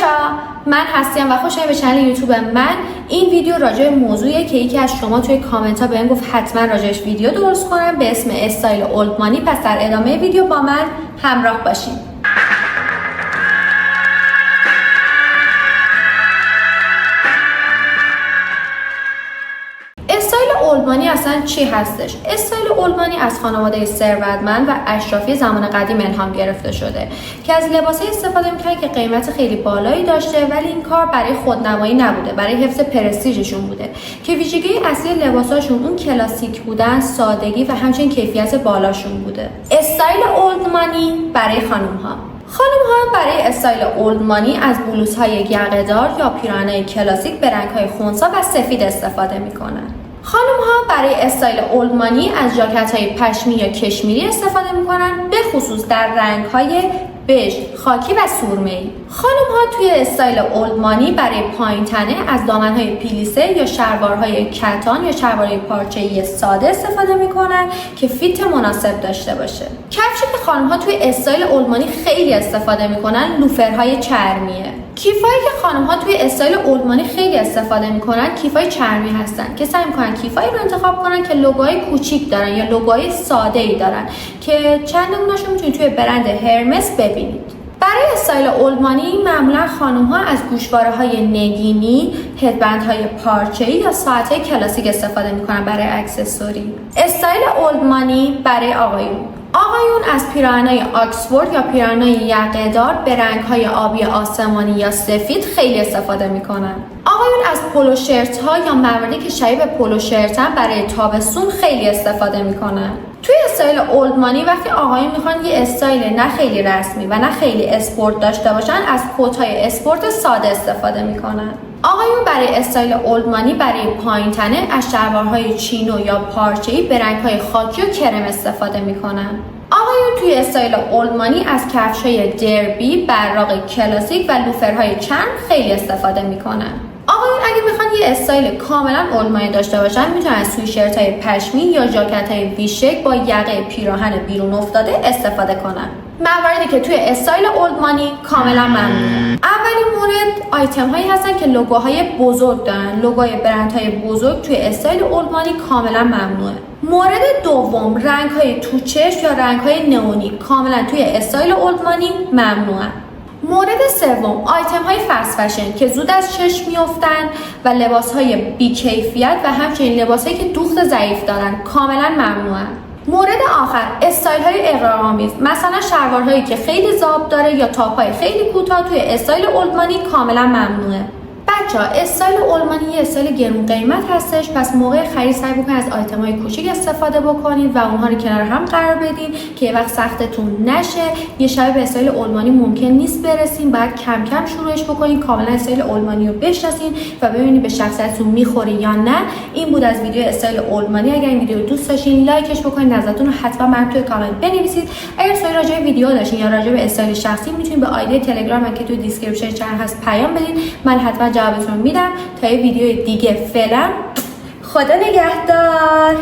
بچه‌ها، من هستم و خوش به چنل یوتیوب من. این ویدیو راجع به موضوعیه که یکی از شما توی کامنت ها بهم گفت حتما راجعش ویدیو درست کنم به اسم استایل اولد مانی. پس در ادامه ویدیو با من همراه باشید. استایل اولد مانی اصلا چی هستش؟ استایل اولد مانی از خانواده ثروتمند و اشرافی زمان قدیم الهام گرفته شده که از لباسای استفاده می‌کنن که قیمت خیلی بالایی داشته، ولی این کار برای خودنمایی نبوده، برای حفظ پرستیژشون بوده که ویژگی اصلی لباساشون اون کلاسیک بودن، سادگی و همچنین کیفیت بالاشون بوده. استایل اولد مانی برای خانم‌ها برای استایل اولد مانی از بلوزهای یقه‌دار یا پیراهن‌های کلاسیک به رنگ‌های خنثی و سفید استفاده می‌کنن. خانم‌ها برای استایل اولد مانی از ژاکت‌های پشمی یا کشمیری استفاده می‌کنن، به خصوص در رنگ‌های بژ، خاکی و سرمه‌ای. خانم‌ها توی استایل اولد مانی برای پایین تنه از دامن‌های پلیسه یا شلوارهای کتان یا شلوارهای پارچه‌ای ساده استفاده می‌کنن که فیت مناسب داشته باشه. کفشی که خانم‌ها توی استایل اولد مانی خیلی استفاده می‌کنن لوفرهای چرمیه. کیفایی که خانم‌ها توی استایل اولد مانی خیلی استفاده می‌کنن کیفای چرمی هستن که سعی می‌کنن کیفایی رو انتخاب کنن که لوگوهای کوچیک دارن یا لوگوهای ساده‌ای دارن که چند نمونه‌شو می‌تونید توی برند هرمس ببینید. برای استایل اولد مانی معمولا خانم‌ها از گوشواره‌های نگینی، هدبندهای پارچه‌ای یا ساعت‌های کلاسیک استفاده می‌کنن برای اکسسوری. استایل اولد مانی برای آقایون از پیراهن‌های آکسفورد یا پیراهن‌های یقه‌دار به رنگ‌های آبی آسمانی یا سفید خیلی استفاده می‌کنن. آقایون از پولو شرت‌ها یا مواردی که شبیه به پولو شرتن برای تابستون خیلی استفاده می‌کنن. توی استایل اولد مانی وقتی آقایون میخوان یه استایل نه خیلی رسمی و نه خیلی اسپورت داشته باشن، از کت‌های اسپورت ساده استفاده میکنن. آقایون برای استایل اولد مانی برای پایین تنه از شلوارهای چینو یا پارچه‌ای به رنگ‌های خاکی و کرم استفاده میکنن. آقایون توی استایل اولد مانی از کفش‌های دربی، براق کلاسیک و لوفرهای چرم خیلی استفاده میکنن. آقایون اگه میخوان یه استایل کاملا اولد مانی داشته باشن، میتونن از سویشرت‌های پشمی یا ژاکت‌های ویشک با یقه پیراهن بیرون افتاده استفاده کنن. مواردی که توی استایل اولد مانی کاملا ممنوعه. اولین مورد آیتم هایی هستن که لوگوهای بزرگ دارن. لوگوهای برندهای بزرگ توی استایل اولد مانی کاملا ممنوعه. مورد دوم رنگ های توچش یا رنگ های نئونی کاملا توی استایل اولد مانی ممنوعه. مورد سوم آیتم های فست فشن که زود از چشم میافتن و لباس های بی‌کیفیت و همچنین لباس هایی که دوخت ضعیف دارن کاملا ممنوعه. مورد آخر استایل های اغراق‌آمیز، مثلا شلوارهایی که خیلی ذاب داره یا تاپ های خیلی کوتاه توی استایل اولد مانی کاملا ممنوعه. بچه‌ها استایل اولد مانی یه استایل گرون قیمت هستش، پس موقع خرید سعی بکنید از آیتم‌های کوچیک استفاده بکنید و اونها رو کنار هم قرار بدین که یه وقت سختتون نشه. یه شب به استایل اولد مانی ممکن نیست برسین، باید کم کم شروعش بکنید، کاملا استایل اولد مانی رو بشناسین و ببینید به شخصیتتون میخوره یا نه. این بود از ویدیو استایل اولد مانی. اگر این ویدیو رو دوست داشتین لایکش بکنید، نظرتون رو حتما برام توی کامنت بنویسید. اگر سوالی راجع به ویدیو داشتین یا راجع به استایل شخصی، میتونید به آیدی تلگرام که توی دیسکریپشن چنل هست پیام بدین، من حتما جوابتون میدم. تا یه ویدیو دیگه فعلا خدا نگهدار.